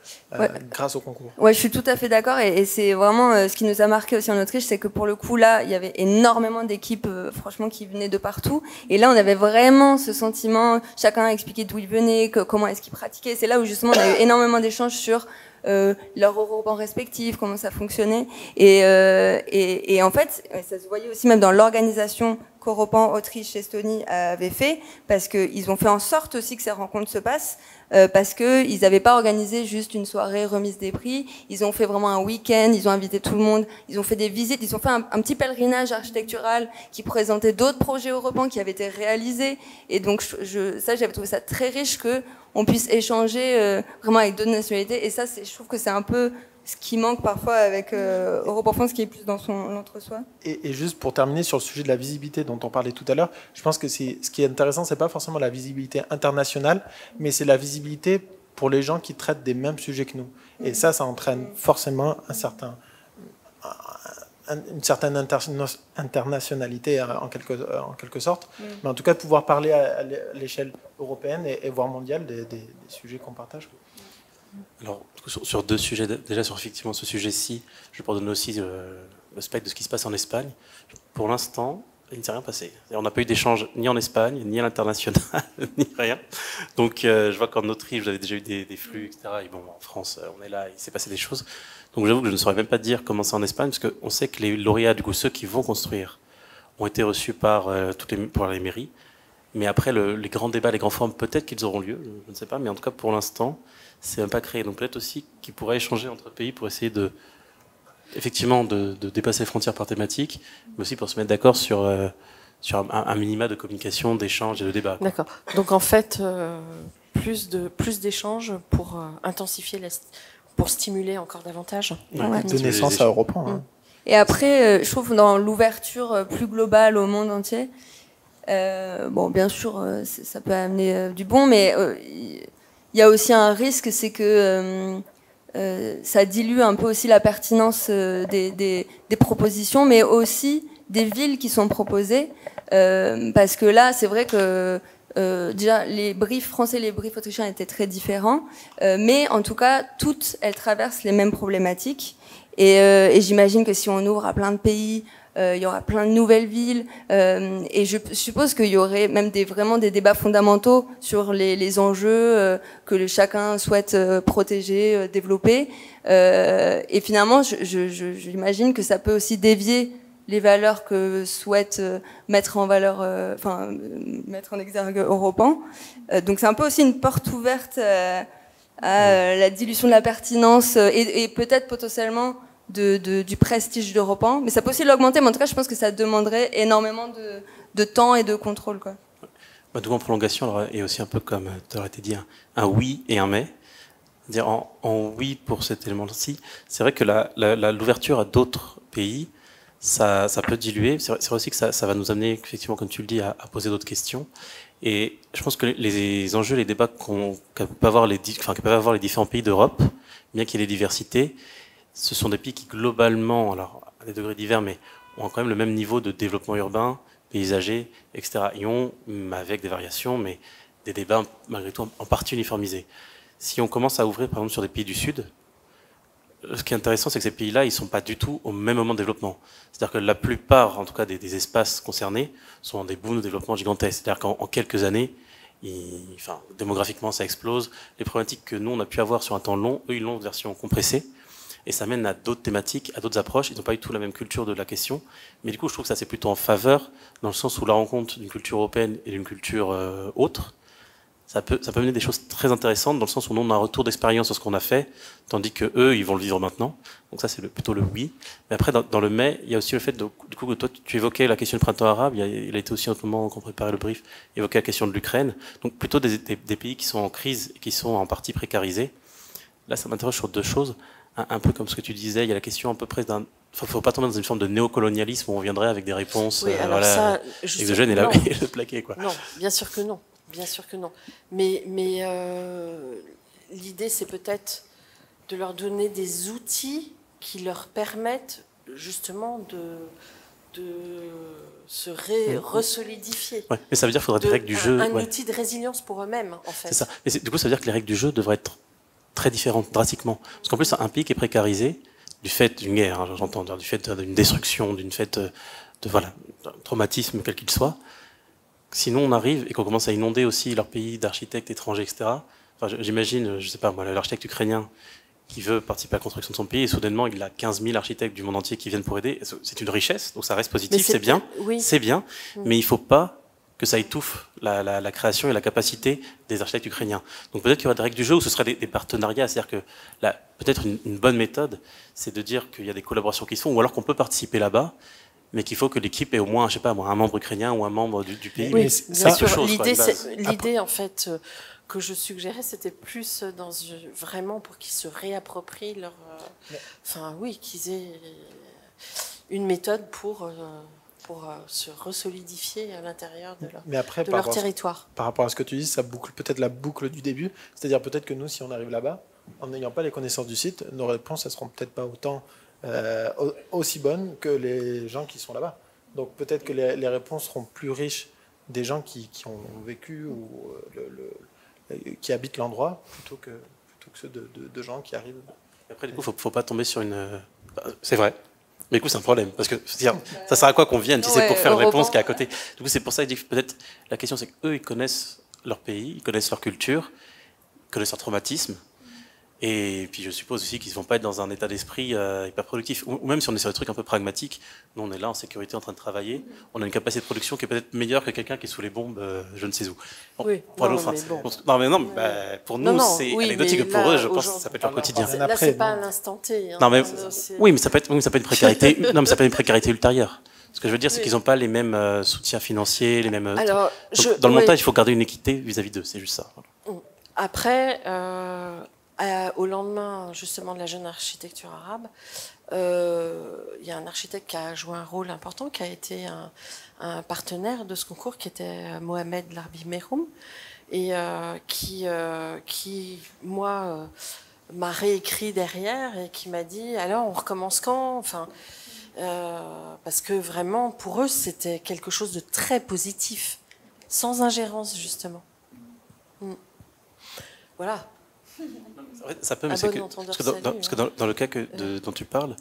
grâce au concours. Ouais, je suis tout à fait d'accord et c'est vraiment ce qui nous a marqué aussi en Autriche, c'est que pour le coup là, il y avait énormément d'équipes franchement qui venaient de partout et là on avait vraiment ce sentiment, chacun a expliqué d'où il venait, comment est-ce qu'il pratiquait. C'est là où justement on a eu énormément d'échanges sur leur Europan respectif, comment ça fonctionnait et en fait ça se voyait aussi même dans l'organisation qu'Europan, Autriche, Estonie avaient fait, parce qu'ils ont fait en sorte aussi que ces rencontres se passent, parce qu'ils n'avaient pas organisé juste une soirée remise des prix, ils ont fait vraiment un week-end, ils ont invité tout le monde, ils ont fait des visites, ils ont fait un petit pèlerinage architectural qui présentait d'autres projets européens qui avaient été réalisés, et donc j'avais trouvé ça très riche qu'on puisse échanger vraiment avec d'autres nationalités, et ça je trouve que c'est un peu ce qui manque parfois avec Europan France, qui est plus dans l'entre-soi. Et juste pour terminer sur le sujet de la visibilité dont on parlait tout à l'heure, je pense que ce qui est intéressant, c'est pas forcément la visibilité internationale, mais c'est la visibilité pour les gens qui traitent des mêmes sujets que nous. Et ça entraîne forcément une certaine internationalité en quelque sorte, mais en tout cas de pouvoir parler à l'échelle européenne et voire mondiale des sujets qu'on partage. Alors, sur deux sujets, déjà sur effectivement ce sujet-ci, je peux donner aussi le spectre de ce qui se passe en Espagne. Pour l'instant, il ne s'est rien passé. On n'a pas eu d'échange ni en Espagne, ni à l'international, ni rien. Donc, je vois qu'en Autriche, vous avez déjà eu des flux, etc. Et bon, en France, on est là, il s'est passé des choses. Donc, j'avoue que je ne saurais même pas dire comment c'est en Espagne, parce qu'on sait que les lauréats, du coup, ceux qui vont construire, ont été reçus par les mairies. Mais après, les grands débats, les grands forums, peut-être qu'ils auront lieu, je ne sais pas. Mais en tout cas, pour l'instant, c'est même pas créé. Donc peut-être aussi qu'ils pourraient échanger entre pays pour essayer effectivement de dépasser les frontières par thématique, mais aussi pour se mettre d'accord sur un minima de communication, d'échange et de débat. D'accord. Donc en fait, plus d'échanges pour intensifier, pour stimuler encore davantage. Ouais. De naissance à Europan. Hein. Et après, je trouve dans l'ouverture plus globale au monde entier, bon, bien sûr, ça peut amener du bon, mais il y a aussi un risque, c'est que ça dilue un peu aussi la pertinence des propositions, mais aussi des villes qui sont proposées, parce que là, c'est vrai que déjà les briefs français et les briefs autrichiens étaient très différents, mais en tout cas, toutes elles traversent les mêmes problématiques, et j'imagine que si on ouvre à plein de pays, il y aura plein de nouvelles villes, et je suppose qu'il y aurait même vraiment des débats fondamentaux sur les enjeux que chacun souhaite protéger, développer. Et finalement, j'imagine que ça peut aussi dévier les valeurs que souhaite mettre en valeur, mettre en exergue Europan. Donc c'est un peu aussi une porte ouverte à la dilution de la pertinence et peut-être potentiellement du prestige d'Europan, mais ça peut aussi l'augmenter, mais en tout cas je pense que ça demanderait énormément de temps et de contrôle, quoi. Bah, en prolongation, alors, et aussi un peu comme tu aurais été dit, un oui et un mais. C'est-à-dire en oui pour cet élément-ci, c'est vrai que l'ouverture à d'autres pays, ça peut diluer. C'est vrai aussi que ça va nous amener, effectivement, comme tu le dis, à poser d'autres questions. Et je pense que les enjeux, les débats que peuvent avoir les différents pays d'Europe, bien qu'il y ait des diversités, ce sont des pays qui, globalement, alors à des degrés divers, mais ont quand même le même niveau de développement urbain, paysager, etc. Ils ont, avec des variations, mais des débats malgré tout en partie uniformisés. Si on commence à ouvrir, par exemple, sur des pays du Sud, ce qui est intéressant, c'est que ces pays-là, ils ne sont pas du tout au même moment de développement. C'est-à-dire que la plupart, en tout cas, des espaces concernés sont dans des booms de développement gigantesques. C'est-à-dire qu'en quelques années, démographiquement, ça explose. Les problématiques que nous, on a pu avoir sur un temps long, eux, ils l'ont en version compressée. Et ça mène à d'autres thématiques, à d'autres approches. Ils n'ont pas du tout la même culture de la question. Mais du coup, je trouve que ça, c'est plutôt en faveur, dans le sens où la rencontre d'une culture européenne et d'une culture autre, ça peut mener des choses très intéressantes, dans le sens où on a un retour d'expérience sur ce qu'on a fait, tandis que eux, ils vont le vivre maintenant. Donc ça, c'est plutôt le oui. Mais après, dans le mais, il y a aussi le fait, du coup, que toi, tu évoquais la question du printemps arabe. Il a été aussi, en ce moment qu'on préparait le brief, évoqué la question de l'Ukraine. Donc plutôt des pays qui sont en crise et qui sont en partie précarisés. Là, ça m'interroge sur deux choses. Un peu comme ce que tu disais, il y a la question à peu près d'un... Il ne faut pas tomber dans une forme de néocolonialisme où on viendrait avec des réponses exogènes et le plaquer, quoi. Non, bien sûr que non. Bien sûr que non. Mais l'idée, c'est peut-être de leur donner des outils qui leur permettent justement de se resolidifier. Ouais, mais ça veut dire qu'il faudrait des règles du jeu. Un outil de résilience pour eux-mêmes, en fait. C'est ça. Mais du coup, ça veut dire que les règles du jeu devraient être très différentes, drastiquement. Parce qu'en plus, un pays qui est précarisé, du fait d'une guerre, hein, j'entends, du fait d'une destruction, d'un traumatisme, quel qu'il soit, sinon on arrive et qu'on commence à inonder aussi leur pays d'architectes étrangers, etc. Enfin, j'imagine, je sais pas moi, l'architecte ukrainien qui veut participer à la construction de son pays et soudainement il a 15 000 architectes du monde entier qui viennent pour aider. C'est une richesse, donc ça reste positif, c'est bien, oui. C'est bien, mais il faut pas que ça étouffe la création et la capacité des architectes ukrainiens. Donc peut-être qu'il y aura des règles du jeu où ce sera des partenariats, c'est-à-dire que peut-être une bonne méthode, c'est de dire qu'il y a des collaborations qui se font, ou alors qu'on peut participer là-bas, mais qu'il faut que l'équipe ait au moins, je sais pas, un membre ukrainien ou un membre du pays. Oui, bien sûr. L'idée, en fait, que je suggérais, c'était plus vraiment pour qu'ils se réapproprient leur... qu'ils aient une méthode pour se resolidifier à l'intérieur de leur territoire. Par rapport à ce que tu dis, ça boucle peut-être la boucle du début. C'est-à-dire peut-être que nous, si on arrive là-bas, en n'ayant pas les connaissances du site, nos réponses, elles seront peut-être pas aussi bonnes que les gens qui sont là-bas. Donc peut-être que les réponses seront plus riches des gens qui ont vécu ou qui habitent l'endroit plutôt que ceux de gens qui arrivent. Après, du coup, faut pas tomber sur une... C'est vrai. Mais du coup, c'est un problème. Parce que ça sert à quoi qu'on vienne si c'est pour faire une réponse qui est à côté. Du coup, c'est pour ça que je dis que peut-être la question, c'est qu'eux, ils connaissent leur pays, ils connaissent leur culture, ils connaissent leur traumatisme. Et puis je suppose aussi qu'ils ne vont pas être dans un état d'esprit hyper productif. Ou même si on est sur des trucs un peu pragmatiques, nous on est là en sécurité en train de travailler, on a une capacité de production qui est peut-être meilleure que quelqu'un qui est sous les bombes je ne sais où. Bon, oui, pour nous c'est anecdotique, pour eux je pense que ça peut être leur quotidien. Là c'est pas à l'instant T. Hein, oui, mais ça peut être une précarité, non, mais ça peut être une précarité ultérieure. Ce que je veux dire, c'est qu'ils n'ont pas les mêmes soutiens financiers, les mêmes... Alors, dans le montage, il faut garder une équité vis-à-vis d'eux, c'est juste ça. Après... au lendemain, justement, de la jeune architecture arabe, il y a un architecte qui a joué un rôle important, qui a été un partenaire de ce concours, qui était Mohamed Larbi Meroum, et qui moi, m'a réécrit derrière et qui m'a dit « Alors, on recommence quand ?» parce que vraiment, pour eux, c'était quelque chose de très positif, sans ingérence, justement. Voilà. Ça peut, mais c'est parce que dans le cas dont tu parles,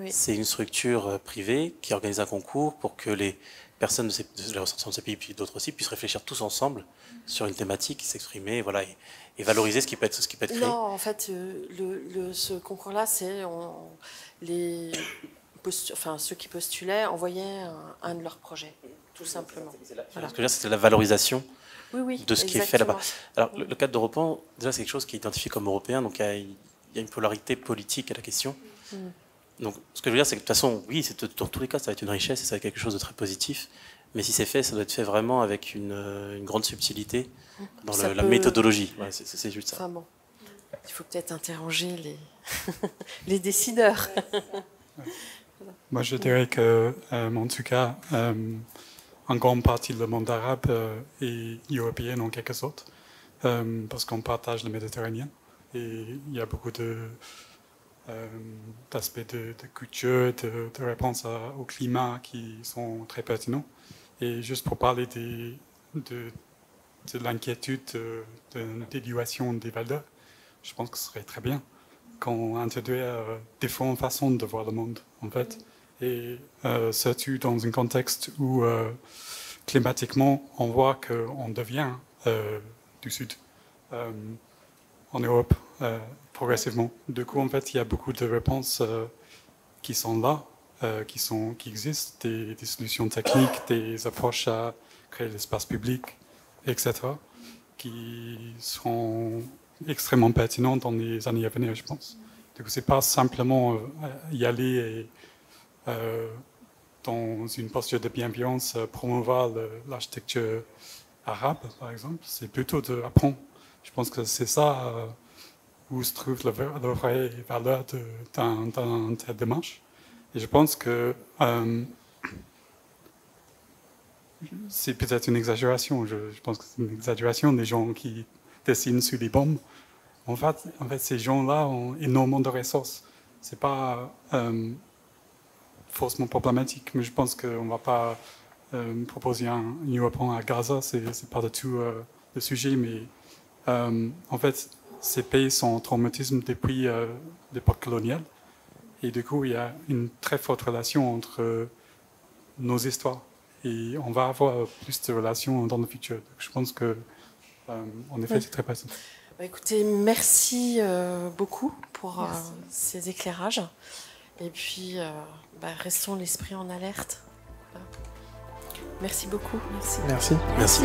c'est une structure privée qui organise un concours pour que les personnes de les ressortissants de ces pays, puis d'autres aussi, puissent réfléchir tous ensemble sur une thématique, s'exprimer, voilà, et valoriser ce qui peut être créé. Non, en fait, ce concours-là, c'est ceux qui postulaient envoyaient un de leurs projets, tout simplement. Voilà. Ce que je veux dire, c'était la valorisation. Oui, de ce qui est fait là-bas. Alors, le cadre d'Europan, déjà, c'est quelque chose qui est identifié comme européen, donc il y a une polarité politique à la question. Donc, ce que je veux dire, c'est que de toute façon, oui, dans tous les cas, ça va être une richesse et ça va être quelque chose de très positif, mais si c'est fait, ça doit être fait vraiment avec une grande subtilité dans la méthodologie. Ouais, c'est juste ça. Enfin bon, il faut peut-être interroger les décideurs. Moi, je dirais que, en tout cas, en grande partie, le monde arabe est européen en quelque sorte, parce qu'on partage le Méditerranée. Et il y a beaucoup d'aspects de culture, de réponse au climat qui sont très pertinents. Et juste pour parler de l'inquiétude de l'évaluation des valeurs, je pense que ce serait très bien qu'on introduise différentes façons de voir le monde, en fait. Et surtout dans un contexte où, climatiquement, on voit qu'on devient du Sud en Europe progressivement. Du coup, en fait, il y a beaucoup de réponses qui sont là, qui existent, des solutions techniques, des approches à créer l'espace public, etc., qui seront extrêmement pertinentes dans les années à venir, je pense. Du coup, c'est pas simplement y aller et dans une posture de bienveillance promouvoir l'architecture arabe, par exemple. C'est plutôt d'apprendre. Je pense que c'est ça où se trouve la vraie valeur d'une telle démarche. Et je pense que c'est peut-être une exagération. Je pense que c'est une exagération des gens qui dessinent sur les bombes. En fait, ces gens-là ont énormément de ressources. C'est pas forcément problématique, mais je pense qu'on ne va pas proposer un European à Gaza. C'est pas du tout le sujet, mais en fait, ces pays sont en traumatisme depuis l'époque coloniale. Et du coup, il y a une très forte relation entre nos histoires. Et on va avoir plus de relations dans le futur. Donc, je pense que, en effet, c'est très pertinent. Écoutez, merci beaucoup pour ces éclairages. Et puis, restons l'esprit en alerte. Merci beaucoup. Merci. Merci. Merci.